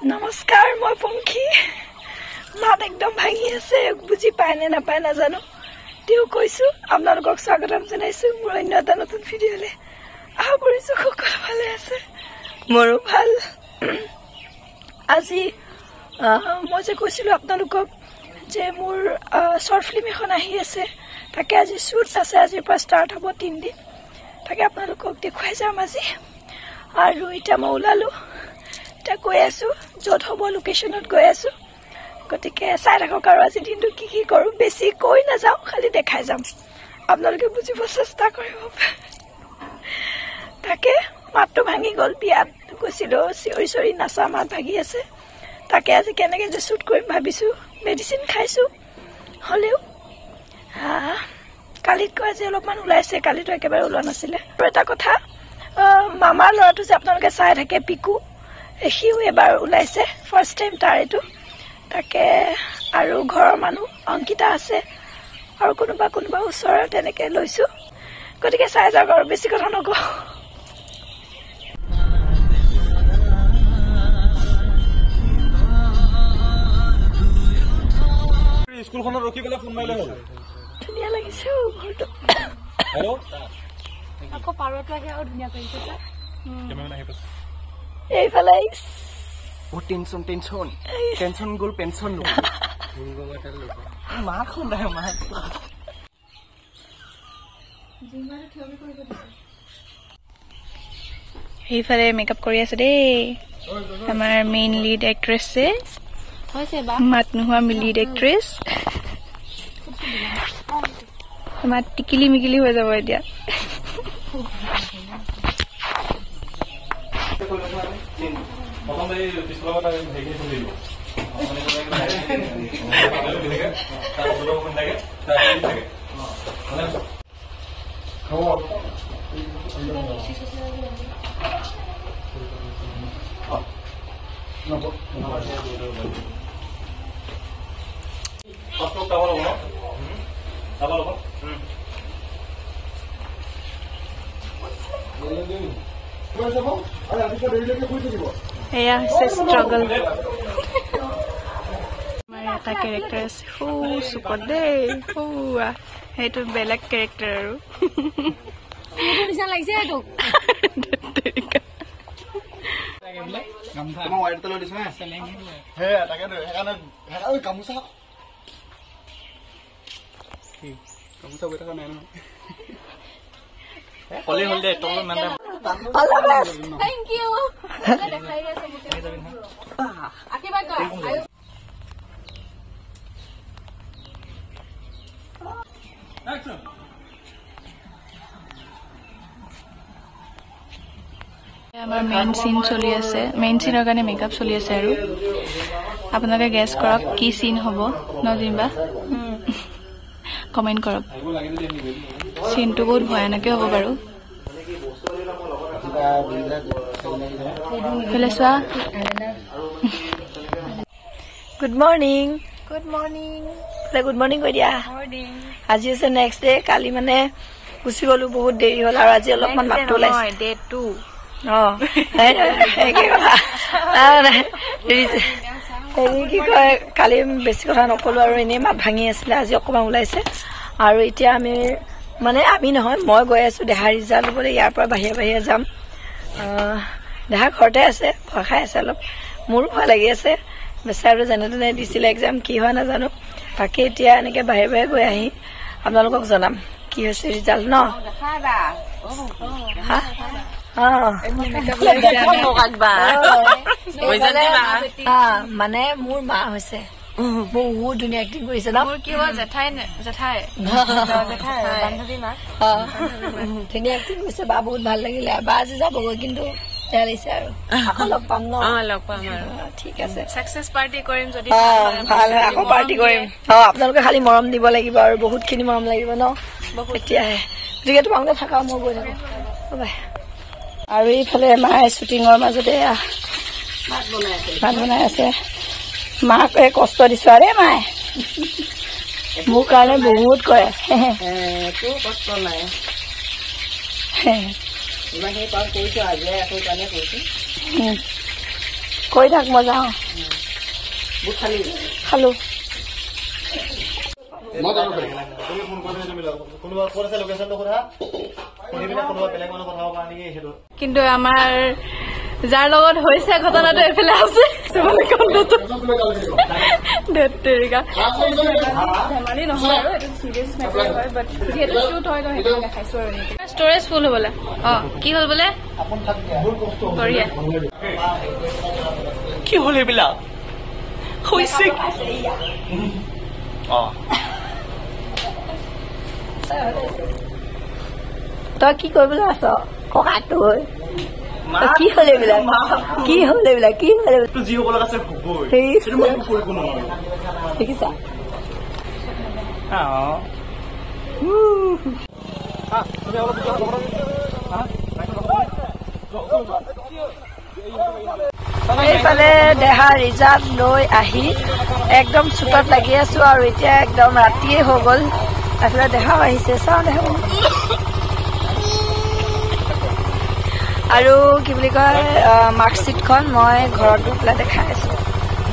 নমস্কাৰ মই পংখী মাত একদম ভাঙি আছে বুজি পায় নে নাপায় নাজানো তেও কৈছো আপোনালোকক স্বাগতম জনাইছো মোৰ অন্য এটা নতুন ভিডিঅ'লে আশা কৰিছো সকলো ভালে আছে মোৰো ভাল আজি মই যে কৈছিলো আপোনালোকক যে মোৰ শৰ্ট ফিল্ম এখন আহি আছে তাকে আজি শ্বুট আছে আজিৰ পৰা ষ্টাৰ্ট হ'ব 3 দিন তাকে আপোনালোকক দেখুৱাই যাম আজি আৰু এটা মই ওলালো এটা গৈ আছো য'ত হ'ব লোকেশ্যনত গৈ আছো গতিকে চাই থাকক আৰু আজি দিনটো কি কি কৰো বেছি কৈ নাযাওঁ খালি দেখাই যাম আপোনালোকে বুজিব চেষ্টা কৰিব তাকে মাতটো ভাঙি গ'ল বিয়াত গৈছিলো চিঞৰি চিঞৰি নাচা মাত ভাগি আছে তাকে আজি কেনেকৈ যে শ্বুট কৰিম ভাবিছো মেডিচিন খাইছো হ'লেও কালিতকৈ আজি অলপমান ওলাইছে কালিতো একেবাৰে ওলোৱা নাছিলে আৰু এটা কথা মামাৰ ল'ৰাটো যে আপোনালোকে চাই থাকে পিকু সিও এবাৰ ওলাইছে ফাৰ্ষ্ট টাইম তাৰ এইটো তাকে আৰু ঘৰৰ মানুহ অংকিতা আছে আৰু কোনোবা ওচৰৰ তেনেকৈ লৈছোঁ গতিকে চাই যাওক আৰু বেছি কথা নকওঁ স্কুলখনত ৰখি পেলাই ফোন মাৰিলে হ'ল ধুনীয়া লাগিছে ঘৰটো আকৌ পাৰটো আহি আৰু ধুনীয়া কৰিছে এইফালে বহুত টেনচন গ'ল পেঞ্চন সেইফালে মেকআপ কৰি আছে দেই আমাৰ মেইন লিড এক্ট্ৰেছে মাত নোহোৱা লিড এক্ট্ৰেছ মাত টিকিলি মিকিলি হৈ যাব এতিয়া এয়া হৈছে ষ্ট্ৰাগল আমাৰ এটা কেৰেক্টাৰ আছে চুকত দেই সেইটো বেলেগ কেৰেক্টাৰ আৰু কলে হ'ল দে তোৰ মানে Thank you. আমাৰ মেইন চিন চলি আছে মেইন চিনৰ কাৰণে মেকআপ চলি আছে আৰু আপোনালোকে গেছ কৰক কি চিন হ'ব নজিমবা কমেণ্ট কৰক চিনটো বহুত ভয়ানকে হ'ব বাৰু গুড মৰ্ণিং গুড মৰ্ণিং কৈ দিয়া আজি হৈছে নেক্সট ডে কালি মানে গুচি গলো বহুত দেৰি হ'ল আৰু আজি অলপমান মাতটো ওলাইছে ডে 2 কি কয় কালি বেছি কথা নকলো আৰু এনেই মাত ভাঙি আছিলে আজি অকণমান ওলাইছে আৰু এতিয়া আমি নহয় মই গৈ আছো দেহা ৰিজাল্ট ল'বলৈ ইয়াৰ পৰা বাহিৰে যাম দেহা ঘৰতে আছে ভয় খাই আছে অলপ মোৰো ভয় লাগি আছে বেচাৰো যেনে তেনে দিছিলে এক্সাম কি হয় নাজানো তাকে এতিয়া এনেকৈ বাহিৰে গৈ আহি আপোনালোকক জনাম কি হৈছে ৰিজাল্ট ন মানে মোৰ মা হৈছে বহুত ধুনীয়া এক্টিং কৰিছে ন ধুনীয়া এক্টিং কৰিছে বা বহুত ভাল লাগিলে বা আজি যাবগৈ কিন্তু বেয়া লাগিছে আৰু আকৌ লগ পাম ন ঠিক আছে সাকসেস পাৰ্টি কৰিম যদি ভাল হয় আকৌ পাৰ্টি কৰিম আপোনালোকে খালি মৰম দিব লাগিব আৰু বহুতখিনি মৰম লাগিব ন এতিয়াহে গতিকে তোমালোকে থাকা মই গৈ থাকো বাই আৰু এইফালে মায়ে শ্বুটিঙৰ মাজতে ভাত বনাই আছে মাক কষ্ট দিছো আৰে মায়ে মোৰ কাৰণে বহুত কৰে কষ্ট নাই ইমান সেই পাৰ কৰিছো আজি আকৌ কাৰণে কৰিছো কৈ থাক মই যাওঁ খালো কিন্তু আমাৰ যাৰ লগত হৈছে ঘটনাটো এইফালে আছে ধেমালি নহয় আৰু এইটো চিৰিয়াছ মেটাৰ হয় বাট যিহেতু শ্বুট হয় তো সেইটো দেখাইছো আৰু ষ্ট'ৰেজ ফুল হ'বলা কি হ'ল বোলে বঢ়িয়া কি হ'ল এইবিলাক হৈছে তই কি কৰিবলৈ আছ ককাটো কি হ'ল এইবিলাক কি হ'ল এইবিলাক কি হ'ল যি হ'ব লগা আছে দেখিছা এইফালে দেহা ৰিজাৰ্ভ লৈ আহি একদম চুটত লাগি আছো আৰু এতিয়া একদম ৰাতিয়ে হৈ গ'ল এইফালে দেহাও আহিছে চাওঁ দেহা আৰু কি বুলি কয় মাৰ্কশ্বিটখন মই ঘৰত গৈ পেলাই দেখাই আছো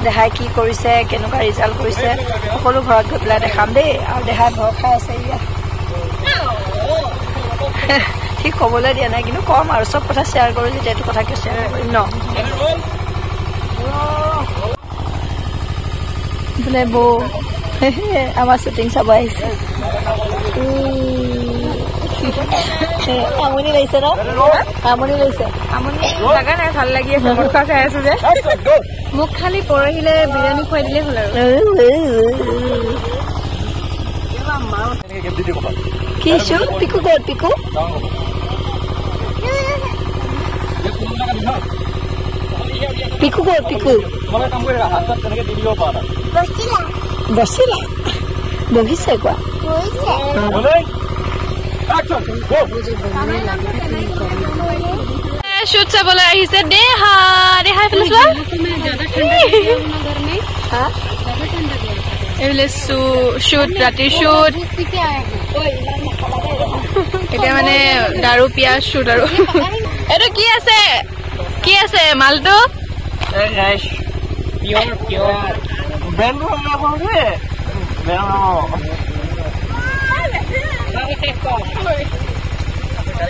দেহাই কি কৰিছে কেনেকুৱা ৰিজাল্ট কৰিছে সকলো ঘৰত গৈ পেলাই দেখাম দেই আৰু দেহাই ভয় খাই আছে ইয়াত সি ক'বলৈ দিয়া নাই কিন্তু কম আৰু চব কথা শ্বেয়াৰ কৰোঁ যেতিয়া এইটো কথাকে শ্বেয়াৰ কৰিম ন বোলে বৌ আমাৰ শ্বুটিং চাব আহিছে আমনি লাগিছে ন আমনি লাগিছে আমনি লগা নাই ভাল লাগি আছে মটকা খাই আছো যে মোক খালি পৰহিলে বিৰিয়ানী খুৱাই দিলেই হ'ল আৰু কি চু পিকু ক'ত পিকু পিকু ক'ত পিকু বচিলা বহিছে কোৱা শ্বুট চাবলৈ আহিছে দেহা দেহাই পেলাই চোৱা এইফালে শ্বুট ৰাতিৰ শ্বুট এতিয়া মানে দাৰু পিয়াজ শ্বুট আৰু এইটো কি আছে মালটো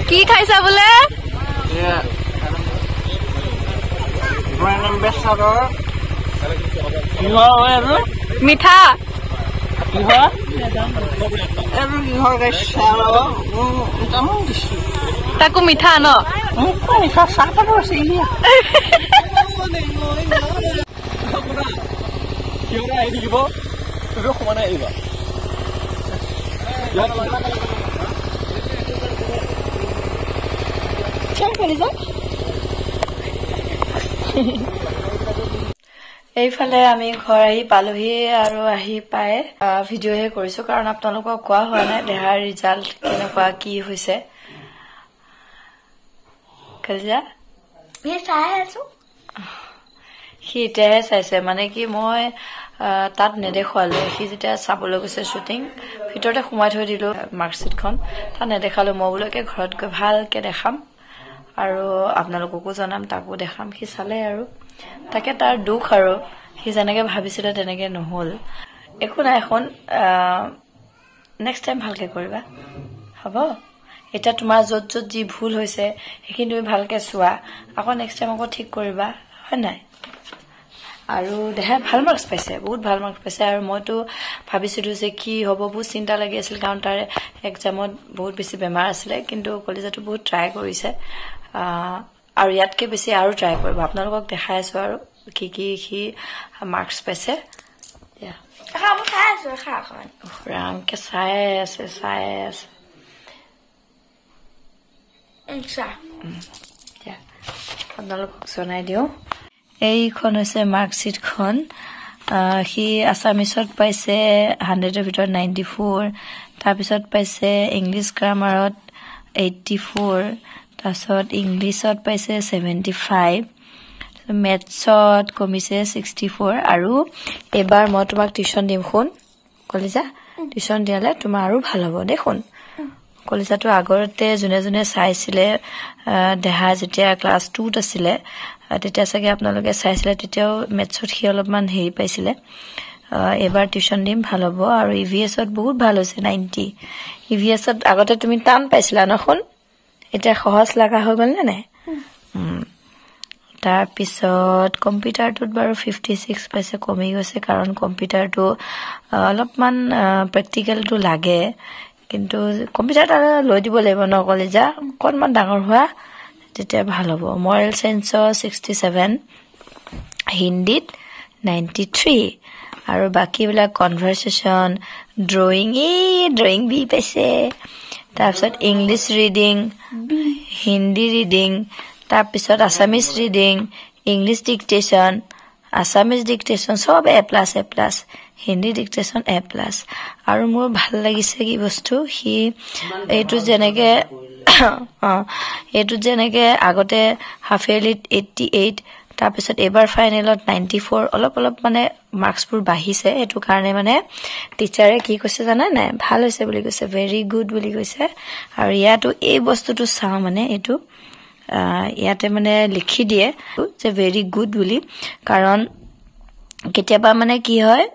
কি খাইছা বোলে মিঠা তাকো মিঠা ন এইফালে আমি ঘৰ আহি পালোহি আৰু আহি পাই ভিডিঅ'হে কৰিছো কাৰণ আপোনালোকক কোৱা হোৱা নাই দেহাৰ ৰিজাল্ট কেনেকুৱা কি হৈছে সি এতিয়াহে চাইছে মানে কি মই তাত নেদেখুৱালো সি যেতিয়া চাবলৈ গৈছে শ্বুটিং ভিতৰতে সোমাই থৈ দিলো মাৰ্কশ্বিটখন তাত নেদেখালো মই বোলোকে ঘৰত গৈ ভালকে দেখাম আৰু আপোনালোককো জনাম তাকো দেখাম সি চালে আৰু তাকে তাৰ দুখ আৰু সি যেনেকে ভাবিছিলে তেনেকে নহল একো নাই এখন নেক্সট টাইম ভালকে কৰিবা হ'ব এটা তোমাৰ য'ত য'ত যি ভুল হৈছে সেইখিনি তুমি ভালকে চোৱা আকৌ নেক্সট টাইম আকৌ ঠিক কৰিবা হয় নাই আৰু দেহাই ভাল মাৰ্কছ পাইছে বহুত ভাল মাৰ্কছ পাইছে আৰু মইতো ভাবিছিলো যে কি হ'ব বহুত চিন্তা লাগি আছিল কাৰণ তাৰ এক্সামত বহুত বেছি বেমাৰ আছিলে কিন্তু কলেজতো বহুত ট্ৰাই কৰিছে আৰু ইয়াতকে বেছি আৰু ট্ৰাই কৰিব আপোনালোকক দেখাই আছো আৰু কি কি সি মাৰ্কছ পাইছে ৰামকে চাই আছে আপোনালোকক জনাই দিওঁ এইখন হৈছে মাৰ্কশ্বিটখন সি আছামিছত পাইছে 100ৰ ভিতৰত 94 তাৰপিছত পাইছে ইংলিছ গ্ৰামাৰত 84 তাৰপিছত ইংলিছত পাইছে 75 মেথছত কমিছে 64 আৰু এবাৰ মই তোমাক টিউচন দিম শুন কলিজা টিউচন দিয়ালে তোমাৰ আৰু ভাল হ'ব দেখোন কলিজাটো আগতে যোনে যোনে চাইছিলে দেহা যেতিয়া ক্লাছ 2ত আছিলে তেতিয়া চাগে আপোনালোকে চাইছিলে তেতিয়াও মেথছত সি অলপমান হেৰি পাইছিলে এবাৰ টিউচন দিম ভাল হ'ব আৰু ইভিএছত বহুত ভাল হৈছে 90 ইভিএছত আগতে তুমি টান পাইছিলা নখন এটা সহজ লাগা হৈ গ'ল নে তাৰ পিছত কম্পিউটাৰটোত বাৰু 56 পাইছে কমি গৈছে কাৰণ কম্পিউটাৰটো অলপমান প্ৰেক্টিকেলটো লাগে কিন্তু কম্পিউটাৰটা লৈ দিব লাগিব ন কলেজা অকণমান ডাঙৰ হোৱা তেতিয়া ভাল হ'ব মৰেল সায়েন্সৰ 67 হিন্দীত 93 আৰু বাকিবিলাক কনভাৰসেচন ড্ৰয়িং বি পাইছে তাৰপিছত ইংলিছ ৰিডিং হিন্দী ৰিডিং তাৰপিছত আসামিজ ৰিডিং ইংলিছ ডিক্টেশ্যন আসামিজ ডিক্টেশ্যন সব A+, হিন্দী ডিক্টেশ্যন A+, আৰু মোৰ ভাল লাগিছে কি বস্তু সি এইটো যেনেকে আগতে হাফ ইয়াৰলিত 88 তাৰপিছত এবাৰ ফাইনেলত 94 অলপ মানে মাৰ্কছবোৰ বাঢ়িছে এটো কাৰণে মানে টিচাৰে কি কৈছে জানা নাই ভাল হৈছে বুলি কৈছে ভেৰি গুড বুলি কৈছে আৰু ইয়াতো এই বস্তুটো চাও মানে এটো ইয়াতে মানে লিখি দিয়ে যে ভেৰি গুড বুলি কাৰণ কেতিয়াবা মানে কি হয়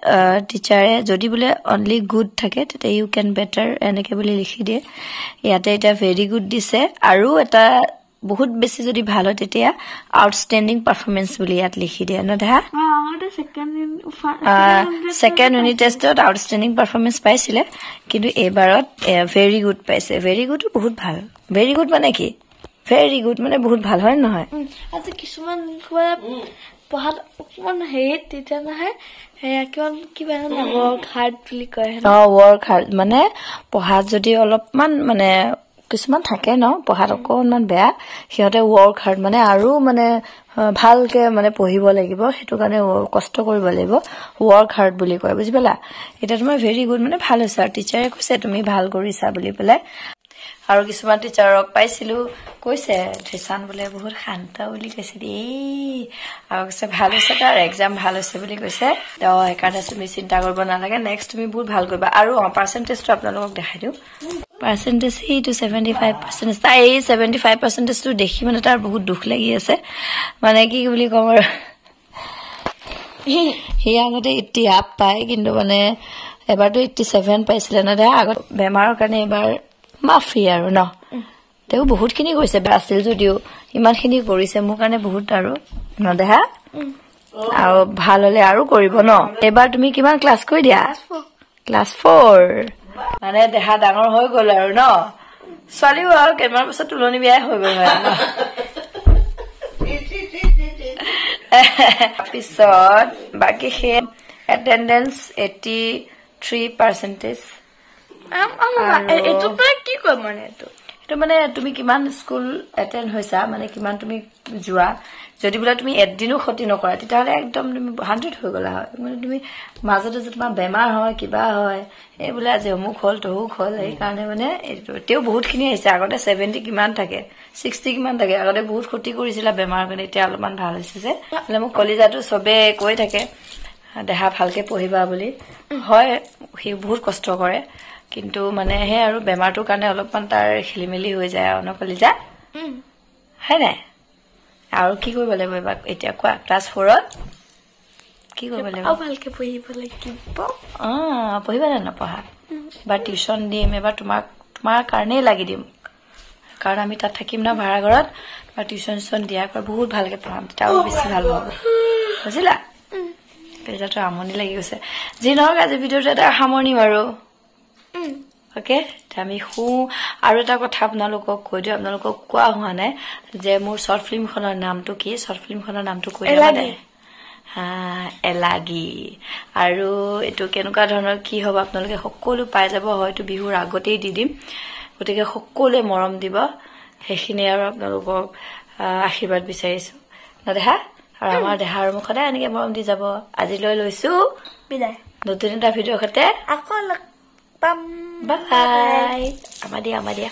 টিচাৰে যদি বোলে অনলি গুড থাকে তেতিয়া ইউ ক্যান বেটাৰ এনেকে বুলি লিখি দিয়ে ইয়াতে এটা ভেৰি গুড দিছে আৰু এটা বহুত বেছি যদি ভাল হয় তেতিয়া আউটস্ট্যান্ডিং পারফরম্যান্স বুলি ইয়াত লিখি দিয়ে ন দেখা সেকেন্ড ইউনিট টেষ্টত আউটস্ট্যান্ডিং পারফরম্যান্স পাইছিলে কিন্তু এবাৰত ভেৰি গুড পাইছে ভেৰি গুড বহুত ভাল ভেৰি গুড মানে কি ভেৰি গুড মানে বহুত ভাল হয় নহয় আজি কিছুমান পঢ়াত অকমান হেৰিত তেতিয়া নহয় কিবা ৱৰ্ক হাৰ্ড বুলি কয় ৱৰ্ক হাৰ্ড মানে পঢ়াত যদি অলপমান মানে কিছুমান থাকে ন পঢ়াত অকণমান বেয়া সিহঁতে ৱৰ্ক হাৰ্ড মানে আৰু মানে ভালকে মানে পঢ়িব লাগিব হেতু কাৰণে কষ্ট কৰিব লাগিব ৱৰ্ক হাৰ্ড বুলি কয় বুজি পালা এটা তোমাৰ ভেৰি গুড মানে ভাল হৈছে আৰু টিচাৰে কৈছে তুমি ভাল কৰিছা বুলি পেলাই আৰু কিছুমান টিচাৰক পাইছিলো কৈছে ত্ৰিশান বোলে বহুত শান্ত বুলি কৈছে আৰু কৈছে ভাল হৈছে তাৰ এক্সাম ভাল হৈছে বুলি কৈছে সেইকাৰণে তুমি চিন্তা কৰিব নালাগে নেক্সট তুমি বহুত ভাল কৰিবা আৰু পাৰ্চেন্টেজটো আপোনালোকক দেখাই দিওঁ পাৰ্চেন্টেজ এইটো 75% তাই 75% টো দেখি মানে তাৰ বহুত দুখ লাগি আছে মানে কি বুলি কম আৰু হি আগতে 80 আপ পায় কিন্তু মানে এবাৰটো 87 পাইছিলে না আগত বেমাৰৰ কাৰণে এবাৰ মাফি আৰু ন তেও বহুতখিনি কৈছে আছিল যদিও ইমানখিনি কৰিছে মোৰ কাৰণে বহুত আৰু নদেহা আৰু ভাল হলে আৰু কৰিব ন এবাৰ তুমি কিমান ক্লাস কৈ দিয়া ক্লাস 4 মানে দেহা ডাঙৰ হৈ গ'ল আৰু ন ছোৱালীও আৰু কেইমান বছৰ তুলনি বিয়া হৈ গ'ল পিছত বাকি হে এটেন্ডেন্স 83% এইটো কি কয় মানে এইটো মানে তুমি কিমান স্কুল এটেন্ড হৈছা মানে কিমান তুমি যোৱা যদি বোলে তুমি এদিনো ক্ষতি নকৰা তেতিয়াহলে একদম তুমি 100 হৈ গলা হয় মানে তুমি মাজতে যে তোমাৰ বেমাৰ হয় কিবা হয় এই বোলে আজি অমুক হল তহুক হল এই কাৰণে মানে তেও বহুতখিনি আহিছে আগতে 70 কিমান থাকে 60 কিমান থাকে আগতে বহুত ক্ষতি কৰিছিলা বেমাৰ কাৰণে এতিয়া অলপমান ভাল হৈছে যে মানে মোক কলিজাটো সবে কৈ থাকে দেহা ভালকে পঢ়িবা বুলি হয় হি বহুত কষ্ট কৰে কিন্তু মানে হে আৰু বেমাৰটোৰ কাৰণে অলপমান তাৰ খেলিমেলি হৈ যায় আৰু নকলিজা হয় নাই আৰু কি কৰিব লাগিব এতিয়া কোৱা ক্লাস 4 ত কি কৰিব লাগিব ভালকে পঢ়িব লাগিব পঢ়িবা না নপঢ়া বা টিউচন দিম এবাৰ তোমাৰ কাৰণে লাগি দিম কাৰণ আমি তাত থাকিম না ভাড়া ঘৰত বা টিউচন দিয়াৰ পৰা বহুত ভালকে পঢ়াম তাও বেছি ভাল হ'ব বুজিলা পেজাটো আমনি লাগি গৈছে যি নহওক আজি ভিডিঅ'টো এটা সামৰণি মাৰো ওকে আমি আৰু এটা কথা আপোনালোকক কৈ দিও আপোনালোকক কোৱা হোৱা নাই যে মোৰ শৰ্ট ফিল্মখনৰ নামটো কি শৰ্ট ফিল্মখনৰ নামটো কৈ দিয়া দে এলাগি আৰু এটো কেনেকুৱা ধৰণৰ কি হ'ব আপোনালোকে সকলো পাই যাব হয়তো বিহুৰ আগতেই দি দিম গতিকে সকলোৱে মৰম দিব হেখিনি আৰু আপোনালোকক আশীৰ্বাদ বিচাৰিছো না দেহা আৰু আমাৰ দেহাৰ মুখতে এনেকে মৰম দি যাব আজি লৈছো বিদায় নতুন এটা ভিডিঅ' সতে আকৌ Bye. Amadia.